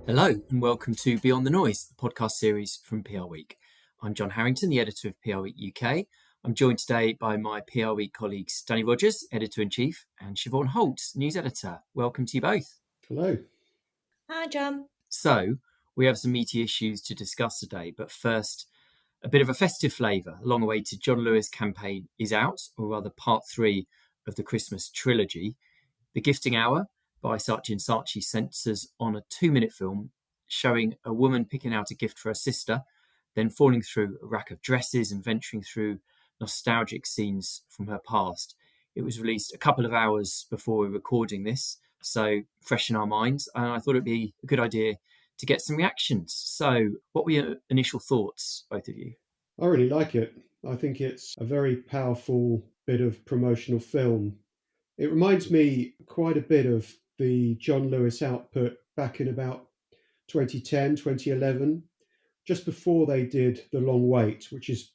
Hello and welcome to Beyond the Noise, the podcast series from PRWeek. I'm John Harrington, the editor of PRWeek UK. I'm joined today by my PRWeek colleagues Danny Rogers, editor-in-chief, and Siobhan Holt, news editor. Welcome to you both. Hello. Hi, John. So, we have some meaty issues to discuss today, but first, a bit of a festive flavour. The long-awaited John Lewis campaign is out, or rather part 3 of the Christmas trilogy. The Gifting Hour by Saatchi Saatchi centres on a 2-minute film showing a woman picking out a gift for her sister, then falling through a rack of dresses and venturing through nostalgic scenes from her past. It was released a couple of hours before we were recording this, so fresh in our minds, and I thought it'd be a good idea to get some reactions. So what were your initial thoughts, both of you? I really like it. I think it's a very powerful bit of promotional film. It reminds me quite a bit of the John Lewis output back in about 2010, 2011, just before they did The Long Wait, which is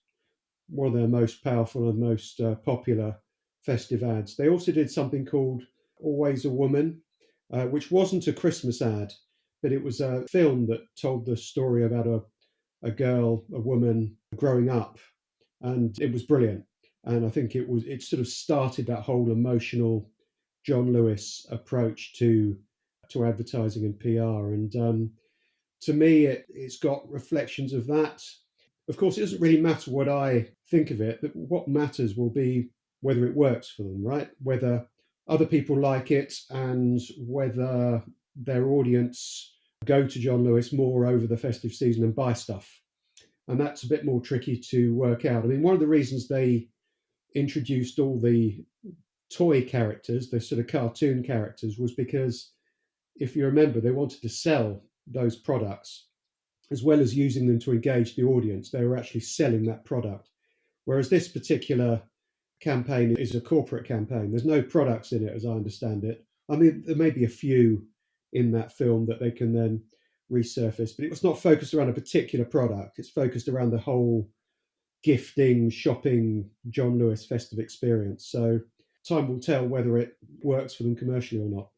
one of their most powerful and most popular festive ads. They also did something called Always a Woman, which wasn't a Christmas ad, but it was a film that told the story about a girl, a woman growing up, and it was brilliant. And I think it sort of started that whole emotional John Lewis approach to advertising and PR. And to me, it's got reflections of that. Of course, it doesn't really matter what I think of it. But what matters will be whether it works for them, right? Whether other people like it and whether their audience go to John Lewis more over the festive season and buy stuff. And that's a bit more tricky to work out. I mean, one of the reasons they introduced all the toy characters, the sort of cartoon characters, was because if you remember, they wanted to sell those products as well as using them to engage the audience. They were actually selling that product. Whereas this particular campaign is a corporate campaign. There's no products in it, as I understand it. I mean, there may be a few in that film that they can then resurface, but it was not focused around a particular product. It's focused around the whole gifting, shopping, John Lewis festive experience. So time will tell whether it works for them commercially or not.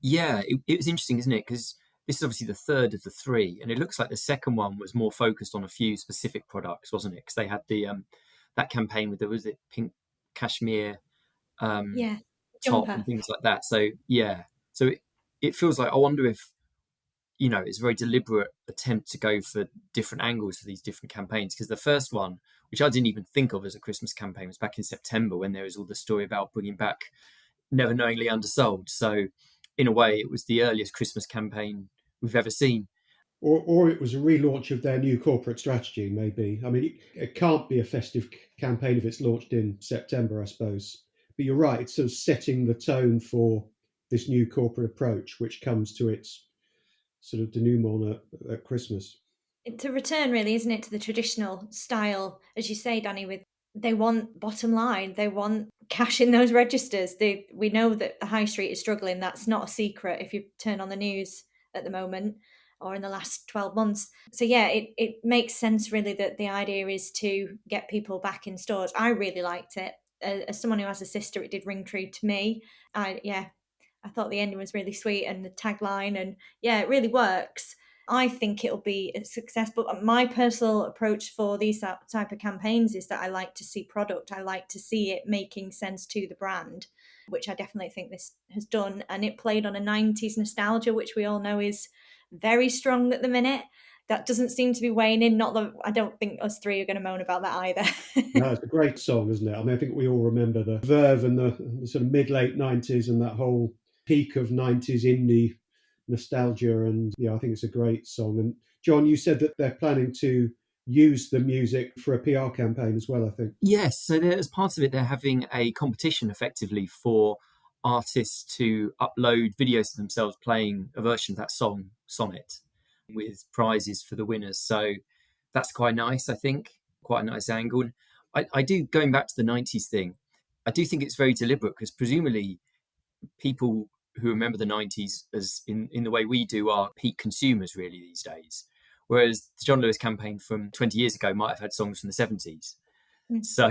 Yeah, it was interesting, isn't it? Because this is obviously the third of the 3, and it looks like the second one was more focused on a few specific products, wasn't it? Because they had the that campaign with was it pink cashmere Yeah, top jumper. and things like that. So yeah, so it feels like I wonder if it's a very deliberate attempt to go for different angles for these different campaigns. Because the first one, which I didn't even think of as a Christmas campaign, was back in September when there was all the story about bringing back Never Knowingly Undersold. So in a way, it was the earliest Christmas campaign we've ever seen. Or it was a relaunch of their new corporate strategy, maybe. I mean, it can't be a festive campaign if it's launched in September, I suppose. But you're right, it's sort of setting the tone for this new corporate approach, which comes to its sort of denouement at Christmas. It's a return, really, isn't it, to the traditional style, as you say, Danny. With they want bottom line, they want cash in those registers. We know that the high street is struggling. That's not a secret if you turn on the news at the moment or in the last 12 months. So yeah, it makes sense really that the idea is to get people back in stores. I really liked it. As someone who has a sister, it did ring true to me. I thought the ending was really sweet and the tagline, and yeah, it really works. I think it'll be a success. But my personal approach for these type of campaigns is that I like to see product. I like to see it making sense to the brand, which I definitely think this has done. And it played on a 90s nostalgia, which we all know is very strong at the minute. That doesn't seem to be waning. Not that I don't think us 3 are going to moan about that No, either. it's a great song, isn't it? I mean, I think we all remember the verve and the sort of mid-late 90s and that whole peak of 90s indie nostalgia. And yeah, I think it's a great song. And John, you said that they're planning to use the music for a PR campaign as well, I think. Yes, so as part of it, they're having a competition effectively for artists to upload videos of themselves playing a version of that song, Sonnet, with prizes for the winners. So that's quite nice, I think, quite a nice angle. And I do, going back to the 90s thing, I do think it's very deliberate because presumably people who remember the 90s as in the way we do are peak consumers really these days. Whereas the John Lewis campaign from 20 years ago might have had songs from the 70s. So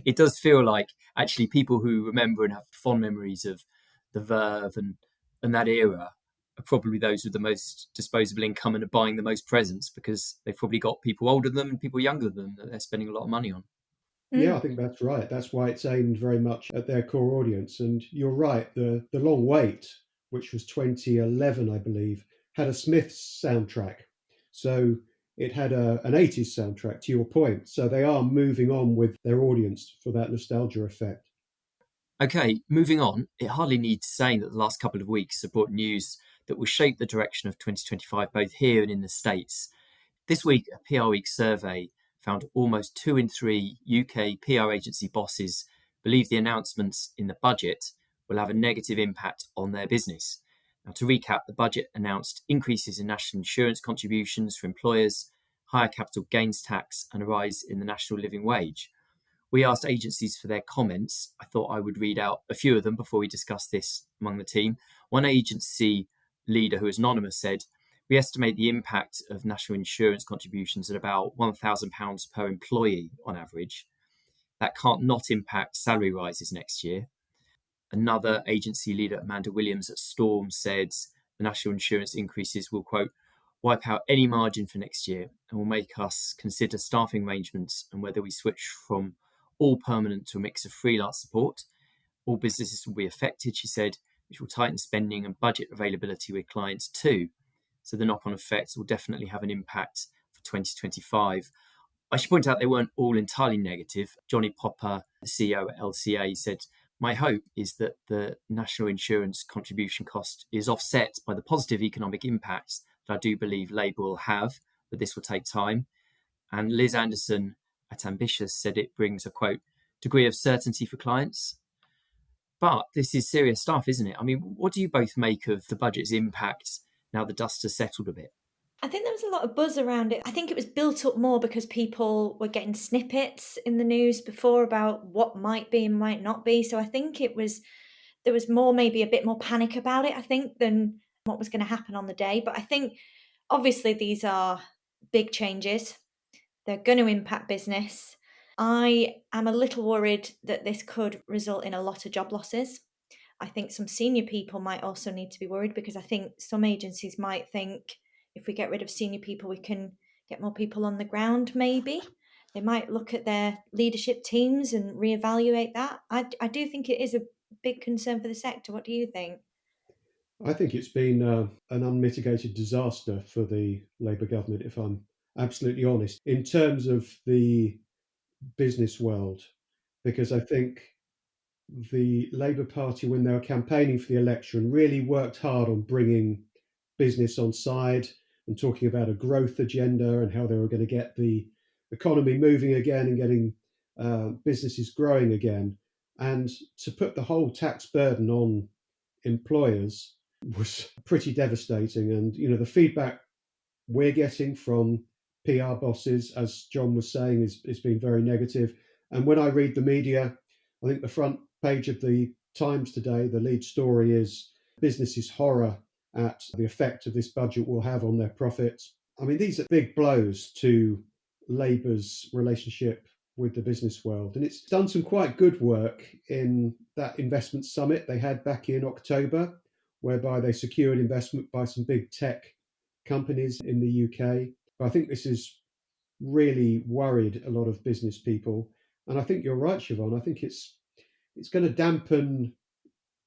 it does feel like actually people who remember and have fond memories of the Verve and that era are probably those with the most disposable income and are buying the most presents because they've probably got people older than them and people younger than them that they're spending a lot of money on. Yeah, I think that's right. That's why it's aimed very much at their core audience. And you're right, the Long Wait, which was 2011, I believe, had a Smiths soundtrack. So it had an 80s soundtrack, to your point. So they are moving on with their audience for that nostalgia effect. Okay, moving on, it hardly needs saying that the last couple of weeks have brought news that will shape the direction of 2025 both here and in the States. This week, a PRWeek survey found almost 2 in 3 UK PR agency bosses believe the announcements in the budget will have a negative impact on their business. Now, to recap, the budget announced increases in national insurance contributions for employers, higher capital gains tax, and a rise in the national living wage. We asked agencies for their comments. I thought I would read out a few of them before we discuss this among the team. One agency leader who is anonymous said, "We estimate the impact of national insurance contributions at about £1,000 per employee on average. That can't not impact salary rises next year." Another agency leader, Amanda Williams at Storm, said the national insurance increases will, quote, wipe out any margin for next year and will make us consider staffing arrangements and whether we switch from all permanent to a mix of freelance support. All businesses will be affected, she said, which will tighten spending and budget availability with clients too. So the knock-on effects will definitely have an impact for 2025. I should point out they weren't all entirely negative. Johnny Popper, the CEO at LCA, said, "My hope is that the national insurance contribution cost is offset by the positive economic impacts that I do believe Labour will have, but this will take time." And Liz Anderson at Ambitious said it brings a, quote, degree of certainty for clients. But this is serious stuff, isn't it? I mean, what do you both make of the budget's impact now the dust has settled a bit? I think there was a lot of buzz around it. I think it was built up more because people were getting snippets in the news before about what might be and might not be. So I think there was more, maybe a bit more panic about it, I think, than what was going to happen on the day. But I think obviously these are big changes. They're going to impact business. I am a little worried that this could result in a lot of job losses. I think some senior people might also need to be worried because I think some agencies might think if we get rid of senior people, we can get more people on the ground, maybe. They might look at their leadership teams and reevaluate that. I do think it is a big concern for the sector. What do you think? I think it's been an unmitigated disaster for the Labour government, if I'm absolutely honest, in terms of the business world, because I think the Labour Party, when they were campaigning for the election, really worked hard on bringing business on side and talking about a growth agenda and how they were going to get the economy moving again and getting businesses growing again. And to put the whole tax burden on employers was pretty devastating. And, you know, the feedback we're getting from PR bosses, as John was saying, is being very negative. And when I read the media, I think the front page of the Times today, the lead story is businesses' horror at the effect of this budget will have on their profits. I mean, these are big blows to Labour's relationship with the business world. And it's done some quite good work in that investment summit they had back in October, whereby they secured investment by some big tech companies in the UK. But I think this has really worried a lot of business people. And I think you're right, Siobhan. I think it's going to dampen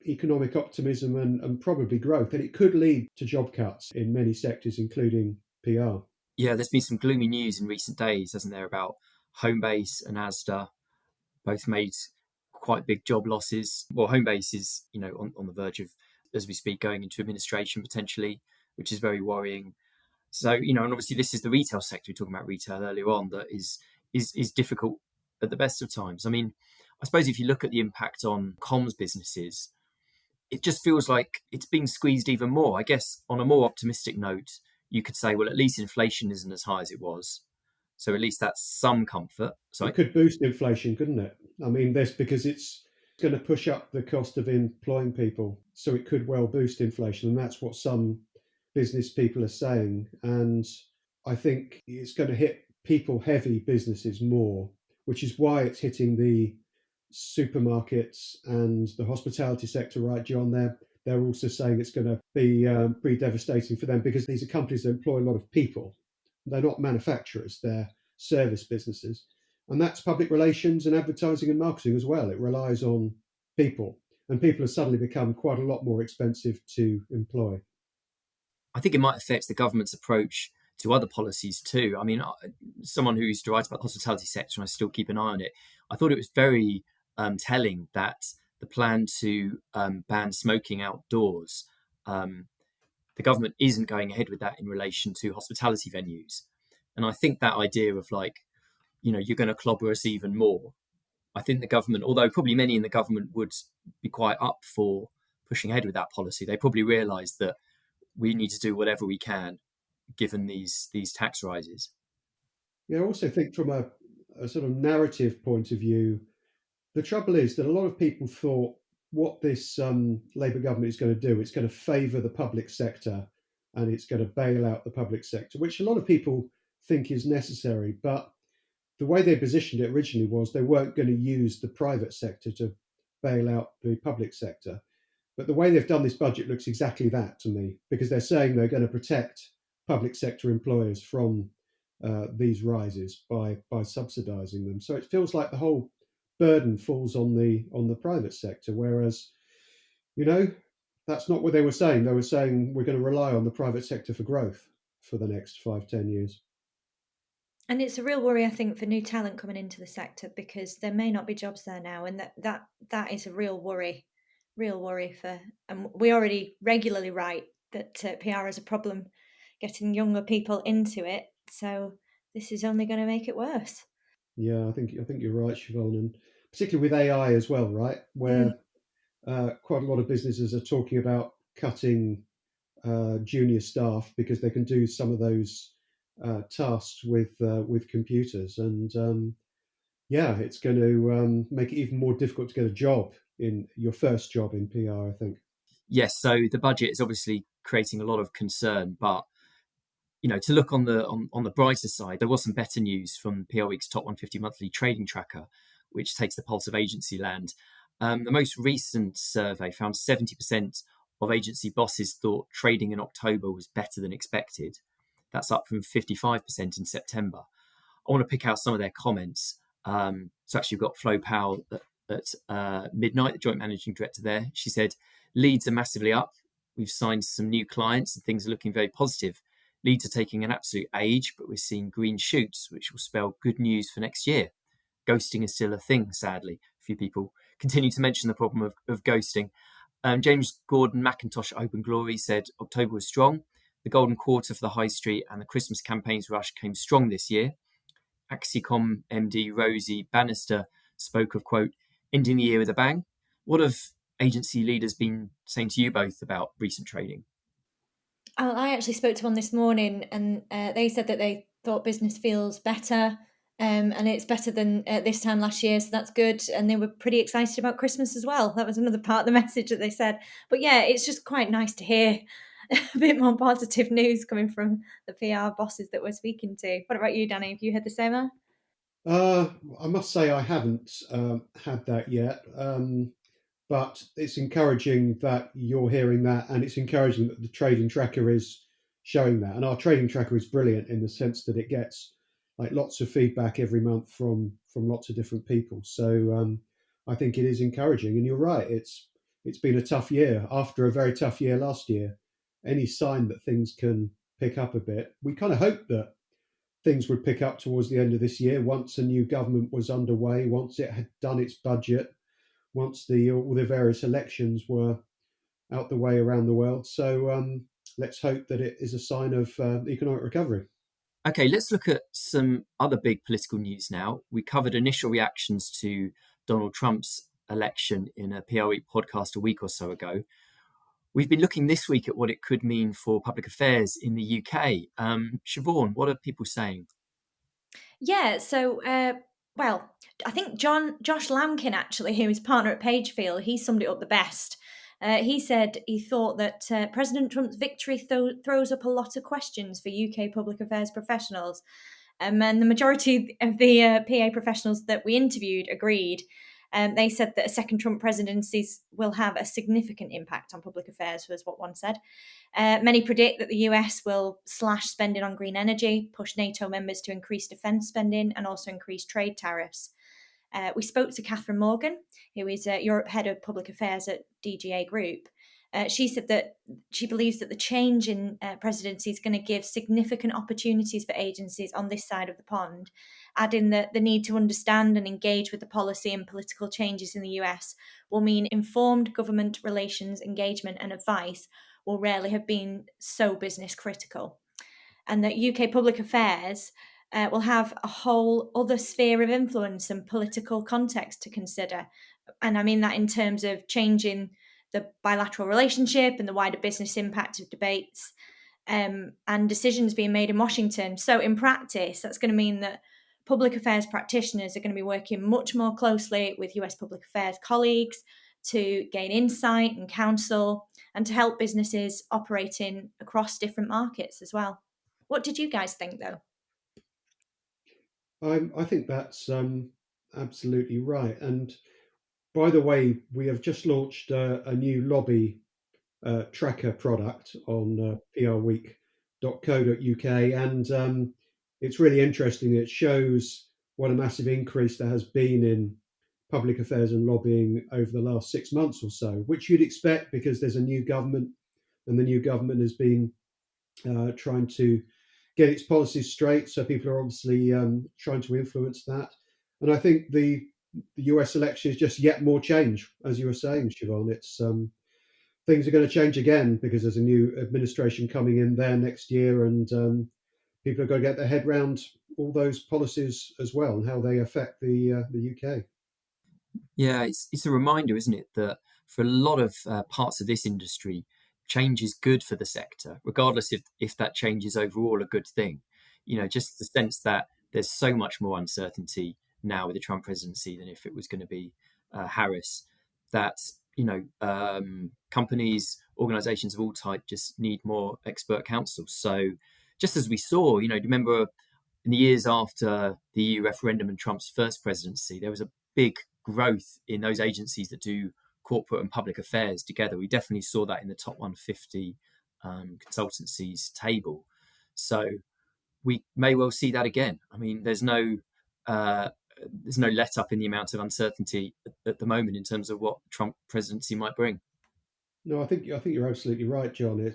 economic optimism and probably growth. And it could lead to job cuts in many sectors, including PR. Yeah, there's been some gloomy news in recent days, hasn't there, about Homebase and Asda both made quite big job losses. Well, Homebase is, on the verge of, as we speak, going into administration potentially, which is very worrying. So, and obviously this is the retail sector, we were talking about retail earlier on, that is difficult at the best of times. I mean, I suppose if you look at the impact on comms businesses, it just feels like it's being squeezed even more. I guess on a more optimistic note, you could say, well, at least inflation isn't as high as it was. So at least that's some comfort. It could boost inflation, couldn't it? I mean, this because it's going to push up the cost of employing people. So it could well boost inflation. And that's what some business people are saying. And I think it's going to hit people heavy businesses more, which is why it's hitting the supermarkets and the hospitality sector, right, John? They're they're also saying it's going to be pretty devastating for them because these are companies that employ a lot of people. They're not manufacturers, they're service businesses. And that's public relations and advertising and marketing as well. It relies on people, and people have suddenly become quite a lot more expensive to employ. I think it might affect the government's approach to other policies too. I mean, someone who used to write about the hospitality sector, and I still keep an eye on it, I thought it was very telling that the plan to ban smoking outdoors, the government isn't going ahead with that in relation to hospitality venues. And I think that idea of like, you're going to clobber us even more. I think the government, although probably many in the government would be quite up for pushing ahead with that policy, they probably realise that we need to do whatever we can given these tax rises. Yeah, I also think from a sort of narrative point of view, the trouble is that a lot of people thought what this Labour government is going to do, it's going to favour the public sector and it's going to bail out the public sector, which a lot of people think is necessary. But the way they positioned it originally was they weren't going to use the private sector to bail out the public sector. But the way they've done this budget looks exactly that to me, because they're saying they're going to protect public sector employers from these rises by subsidising them. So it feels like the whole burden falls on the private sector, whereas you know that's not what they were saying. They were saying we're going to rely on the private sector for growth for the next 5-10 years. And it's a real worry, I think, for new talent coming into the sector because there may not be jobs there now, and that is a real worry for. And we already regularly write that PR is a problem getting younger people into it. So this is only going to make it worse. Yeah, I think you're right, Siobhan, and particularly with AI as well, right? Mm. Where quite a lot of businesses are talking about cutting junior staff because they can do some of those tasks with computers, and yeah, it's going to make it even more difficult to get a job in your first job in PR, I think. Yes, so the budget is obviously creating a lot of concern, but to look on the brighter side, there was some better news from PRWeek's Top 150 Monthly Trading Tracker, which takes the pulse of agency land. The most recent survey found 70% of agency bosses thought trading in October was better than expected. That's up from 55% in September. I want to pick out some of their comments. So actually, we've got Flo Powell at Midnight, the joint managing director there. She said, leads are massively up. We've signed some new clients and things are looking very positive. Leads are taking an absolute age, but we're seeing green shoots, which will spell good news for next year. Ghosting is still a thing, sadly. A few people continue to mention the problem of ghosting. James Gordon McIntosh at Open Glory said October was strong. The golden quarter for the high street and the Christmas campaigns rush came strong this year. Axicom MD Rosie Bannister spoke of, quote, ending the year with a bang. What have agency leaders been saying to you both about recent trading? I actually spoke to one this morning, and they said that they thought business feels better, and it's better than this time last year, so that's good. And they were pretty excited about Christmas as well. That was another part of the message that they said. But yeah, it's just quite nice to hear a bit more positive news coming from the PR bosses that we're speaking to. What about you, Danny? Have you heard the same? I must say I haven't had that yet, but it's encouraging that you're hearing that, and it's encouraging that the trading tracker is showing that. And our trading tracker is brilliant in the sense that it gets like lots of feedback every month from lots of different people. So I think it is encouraging. And you're right, it's been a tough year after a very tough year last year. Any sign that things can pick up a bit, we kind of hope that things would pick up towards the end of this year once a new government was underway, once it had done its budget, once all the various elections were out the way around the world. So let's hope that it is a sign of economic recovery. Okay, let's look at some other big political news now. We covered initial reactions to Donald Trump's election in a PRWeek podcast a week or so ago. We've been looking this week at what it could mean for public affairs in the UK. Siobhan, what are people saying? Yeah, so well, I think Josh Lamkin actually, who is partner at Pagefield, he summed it up the best. He said he thought that President Trump's victory throws up a lot of questions for UK public affairs professionals, and the majority of the PA professionals that we interviewed agreed. They said that a second Trump presidency will have a significant impact on public affairs, was what one said. Many predict that the US will slash spending on green energy, push NATO members to increase defence spending, and also increase trade tariffs. We spoke to Catherine Morgan, who is Europe Head of Public Affairs at DGA Group. She said that she believes that the change in presidency is going to give significant opportunities for agencies on this side of the pond, adding that the need to understand and engage with the policy and political changes in the US will mean informed government relations, engagement, and advice will rarely have been so business critical. And that UK public affairs will have a whole other sphere of influence and political context to consider. And I mean that in terms of changing the bilateral relationship and the wider business impact of debates and decisions being made in Washington. So in practice, that's going to mean that public affairs practitioners are going to be working much more closely with US public affairs colleagues to gain insight and counsel and to help businesses operating across different markets as well. What did you guys think, though? I think that's absolutely right. And by the way, we have just launched a new lobby tracker product on PRWeek.co.uk, and it's really interesting. It shows what a massive increase there has been in public affairs and lobbying over the last 6 months or so, which you'd expect because there's a new government, and the new government has been trying to get its policies straight. So people are obviously trying to influence that. And I think the US election is just yet more change, as you were saying, Siobhan. It's things are going to change again because there's a new administration coming in there next year, and people are going to get their head around all those policies as well and how they affect the UK. Yeah, it's a reminder, isn't it, that for a lot of parts of this industry, change is good for the sector, regardless if that change is overall a good thing. Just the sense that there's so much more uncertainty now with the Trump presidency than if it was going to be Harris. That companies, organisations of all type just need more expert counsel. So, just as we saw, do you remember in the years after the EU referendum and Trump's first presidency, there was a big growth in those agencies that do corporate and public affairs together. We definitely saw that in the top 150 consultancies table. So we may well see that again. I mean, there's no let up in the amount of uncertainty at the moment in terms of what Trump presidency might bring. No, I think you're absolutely right, John.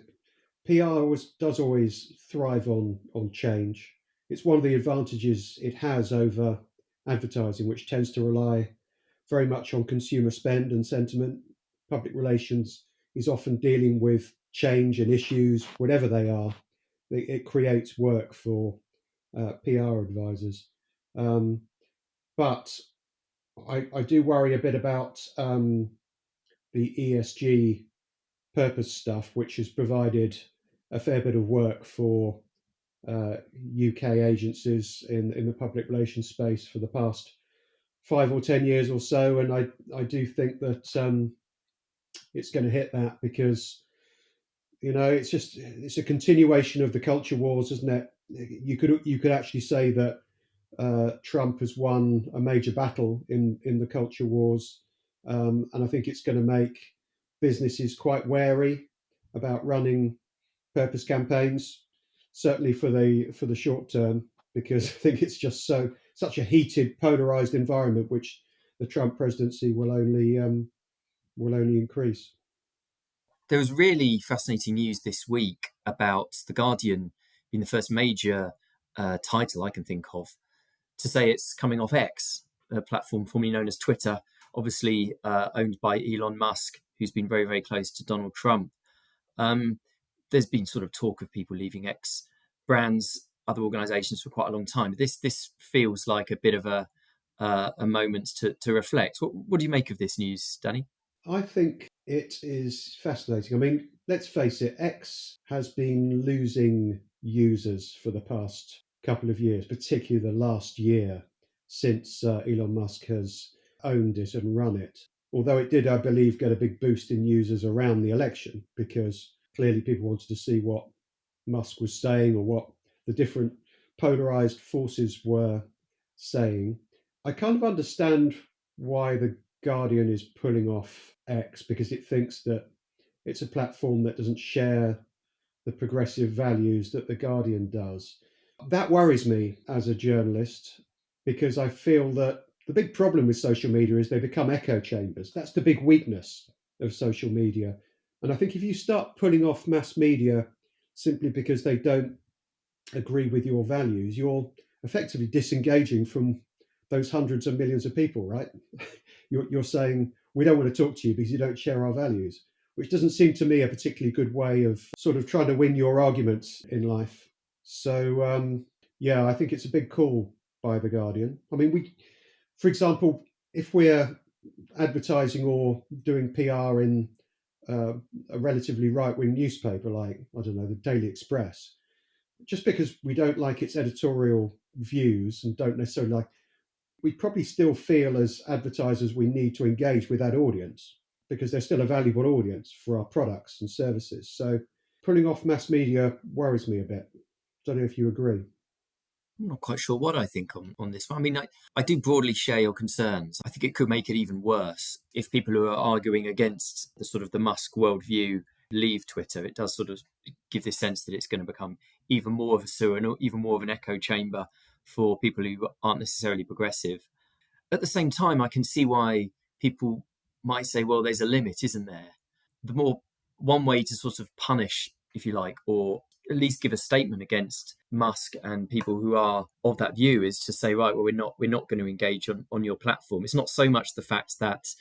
PR does always thrive on change. It's one of the advantages it has over advertising, which tends to rely very much on consumer spend and sentiment. Public relations is often dealing with change and issues, whatever they are. It creates work for PR advisors. Um, but I do worry a bit about the ESG purpose stuff, which has provided a fair bit of work for UK agencies in the public relations space for the past 5 or 10 years or so, and I do think that it's going to hit that because it's a continuation of the culture wars, isn't it? You could actually say that Trump has won a major battle in the culture wars, and I think it's going to make businesses quite wary about running purpose campaigns, certainly for the short term, because I think it's just such a heated, polarized environment, which the Trump presidency will only increase. There was really fascinating news this week about The Guardian being the first major title I can think of to say it's coming off X, a platform formerly known as Twitter, obviously owned by Elon Musk, who's been very, very close to Donald Trump. There's been sort of talk of people leaving X brands, other organisations for quite a long time. This feels like a bit of a moment to reflect. What do you make of this news, Danny? I think it is fascinating. I mean, let's face it, X has been losing users for the past couple of years, particularly the last year since Elon Musk has owned it and run it. Although it did, I believe, get a big boost in users around the election because clearly people wanted to see what Musk was saying or what the different polarized forces were saying. I kind of understand why Guardian is pulling off X because it thinks that it's a platform that doesn't share the progressive values that the Guardian does. That worries me as a journalist because I feel that the big problem with social media is they become echo chambers. That's the big weakness of social media. And I think if you start pulling off mass media simply because they don't agree with your values, you're effectively disengaging from those hundreds of millions of people, right? You're saying, we don't want to talk to you because you don't share our values, which doesn't seem to me a particularly good way of sort of trying to win your arguments in life. So, yeah, I think it's a big call by The Guardian. I mean, for example, if we're advertising or doing PR in a relatively right wing newspaper like, I don't know, the Daily Express, just because we don't like its editorial views and don't necessarily like, we probably still feel as advertisers we need to engage with that audience because they're still a valuable audience for our products and services. So pulling off mass media worries me a bit. Don't know if you agree. I'm not quite sure what I think on this one. I mean, I do broadly share your concerns. I think it could make it even worse if people who are arguing against the sort of the Musk worldview leave Twitter. It does sort of give this sense that it's going to become even more of a sewer and even more of an echo chamber for people who aren't necessarily progressive. At the same time, I can see why people might say, well, there's a limit, isn't there? The more one way to sort of punish, if you like, or at least give a statement against Musk and people who are of that view is to say, right, well, we're not going to engage on your platform. It's not so much the fact that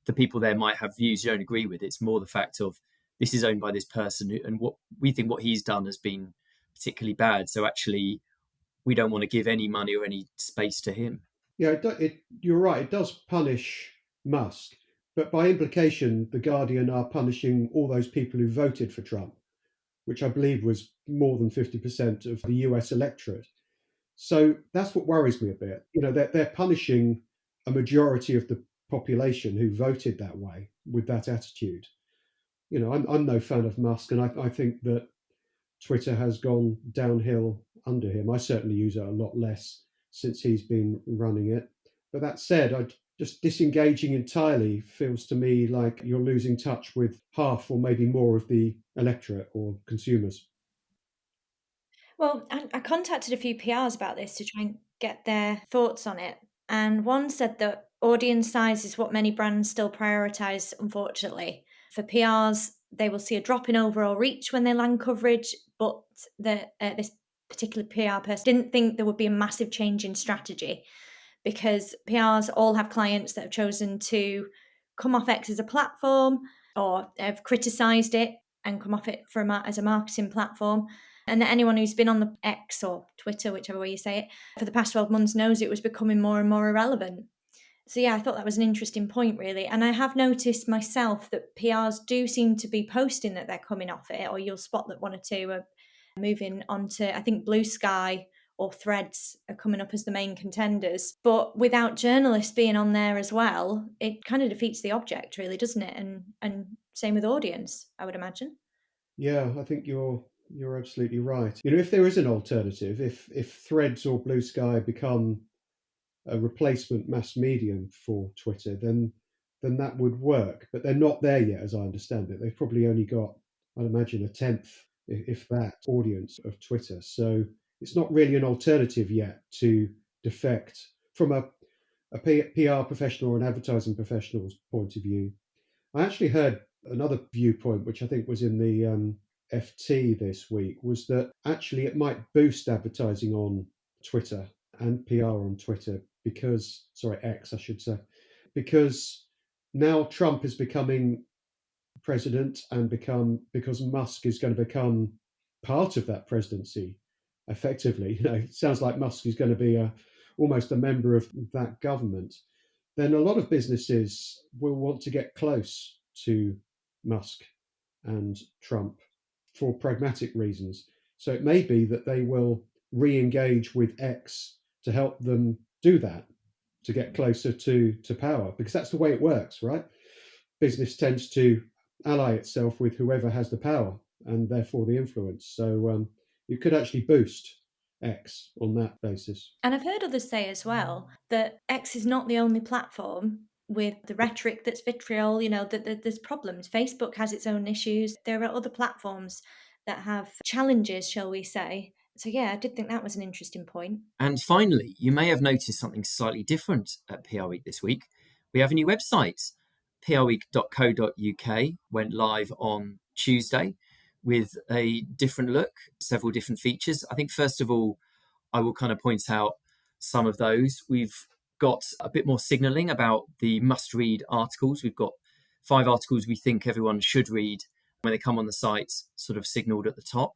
the people there might have views you don't agree with. It's more the fact of this is owned by this person and what we think what he's done has been particularly bad. So actually, we don't want to give any money or any space to him. Yeah, you're right. It does punish Musk, but by implication, the Guardian are punishing all those people who voted for Trump, which I believe was more than 50% of the US electorate. So that's what worries me a bit. You know, they're punishing a majority of the population who voted that way with that attitude. You know, I'm no fan of Musk, and I think that Twitter has gone downhill under him. I certainly use it a lot less since he's been running it. But that said, just disengaging entirely feels to me like you're losing touch with half or maybe more of the electorate or consumers. Well, I contacted a few PRs about this to try and get their thoughts on it. And one said that audience size is what many brands still prioritize, unfortunately. For PRs, they will see a drop in overall reach when they land coverage, but this particular PR person didn't think there would be a massive change in strategy because PRs all have clients that have chosen to come off X as a platform or have criticized it and come off it as a marketing platform. And that anyone who's been on the X or Twitter, whichever way you say it, for the past 12 months knows it was becoming more and more irrelevant. So yeah, I thought that was an interesting point, really. And I have noticed myself that PRs do seem to be posting that they're coming off it, or you'll spot that one or two are moving on to, I think, Blue Sky or Threads are coming up as the main contenders. But without journalists being on there as well, it kind of defeats the object, really, doesn't it? And same with audience, I would imagine. Yeah, I think you're absolutely right. You know, if there is an alternative, if Threads or Blue Sky become a replacement mass medium for Twitter, then that would work. But they're not there yet, as I understand it. They've probably only got, I'd imagine, a tenth, if that, audience of Twitter. So it's not really an alternative yet to defect from a PR professional or an advertising professional's point of view. I actually heard another viewpoint, which I think was in the FT this week, was that actually it might boost advertising on Twitter and PR on Twitter because, sorry, X, I should say, because now Trump is becoming president and because Musk is going to become part of that presidency effectively. You know, it sounds like Musk is going to be almost a member of that government. Then a lot of businesses will want to get close to Musk and Trump for pragmatic reasons. So it may be that they will re engage with X to help them do that, to get closer to power, because that's the way it works, right? Business tends to ally itself with whoever has the power and therefore the influence. So you could actually boost X on that basis. And I've heard others say as well that X is not the only platform with the rhetoric that's vitriol, that there's problems. Facebook has its own issues. There are other platforms that have challenges, shall we say. So yeah, I did think that was an interesting point. And finally, you may have noticed something slightly different at PR Week this week. We have a new website. PRWeek.co.uk went live on Tuesday with a different look, several different features. I think, first of all, I will kind of point out some of those. We've got a bit more signalling about the must-read articles. We've got 5 articles we think everyone should read when they come on the site, sort of signalled at the top.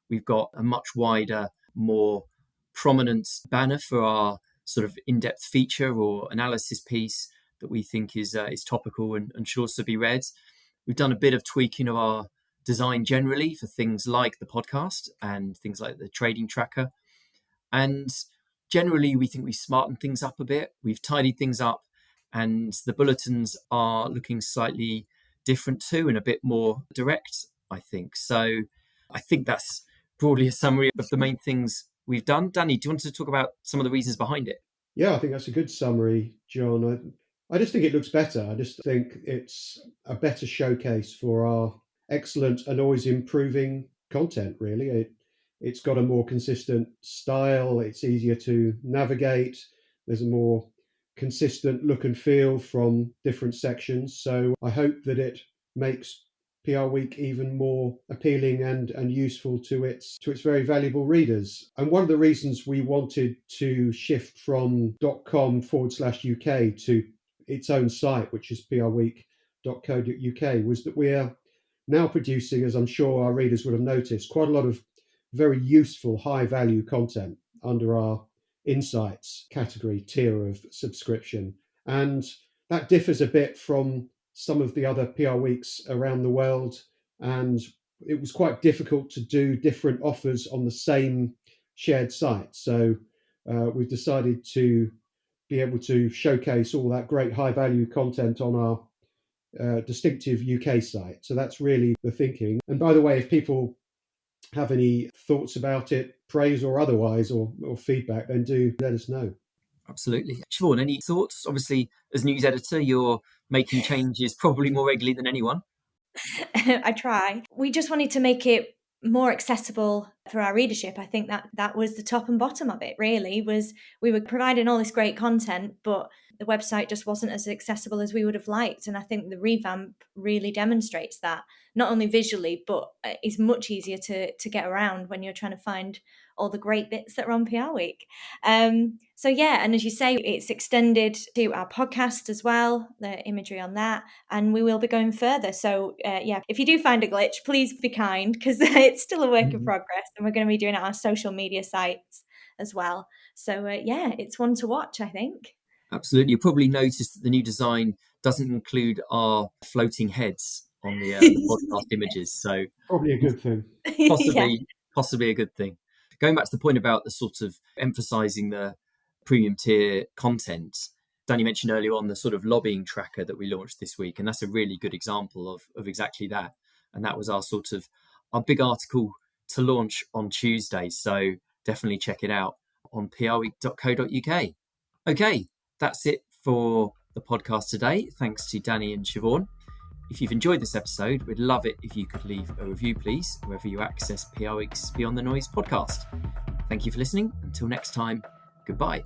We've got a much wider, more prominent banner for our sort of in-depth feature or analysis piece that we think is topical and should also be read. We've done a bit of tweaking of our design generally for things like the podcast and things like the trading tracker. And generally, we think we've smartened things up a bit. We've tidied things up, and the bulletins are looking slightly different too and a bit more direct, I think. So I think that's broadly a summary of the main things we've done. Danny, do you want to talk about some of the reasons behind it? Yeah, I think that's a good summary, John. I just think it looks better. I just think it's a better showcase for our excellent and always improving content, really. It's got a more consistent style, it's easier to navigate, there's a more consistent look and feel from different sections. So I hope that it makes PR Week even more appealing and useful to its very valuable readers. And one of the reasons we wanted to shift from .com/UK to its own site, which is prweek.co.uk, was that we are now producing, as I'm sure our readers would have noticed, quite a lot of very useful high value content under our insights category tier of subscription. And that differs a bit from some of the other PR weeks around the world, and it was quite difficult to do different offers on the same shared site. So we've decided to be able to showcase all that great high value content on our distinctive UK site. So that's really the thinking. And by the way, if people have any thoughts about it, praise or otherwise, or feedback, then do let us know. Absolutely. Siobhan, any thoughts? Obviously, as news editor, you're making changes probably more regularly than anyone. I try. We just wanted to make it more accessible for our readership. I think that was the top and bottom of it, really, was we were providing all this great content, but the website just wasn't as accessible as we would have liked. And I think the revamp really demonstrates that, not only visually, but it's much easier to get around when you're trying to find all the great bits that are on PR Week. So yeah, and as you say, it's extended to our podcast as well, the imagery on that, and we will be going further. So yeah, if you do find a glitch, please be kind, because it's still a work in progress, and we're going to be doing it on our social media sites as well. So yeah, it's one to watch, I think. Absolutely. You probably noticed that the new design doesn't include our floating heads on the podcast images. So Probably a good thing. Possibly a good thing. Going back to the point about the sort of emphasizing the premium tier content, Danny mentioned earlier on the sort of lobbying tracker that we launched this week, and that's a really good example of exactly that. And that was our big article to launch on Tuesday. So definitely check it out on prweek.co.uk. Okay, that's it for the podcast today. Thanks to Danny and Siobhan. If you've enjoyed this episode, we'd love it if you could leave a review, please, wherever you access PR Week's Beyond the Noise podcast. Thank you for listening. Until next time, goodbye.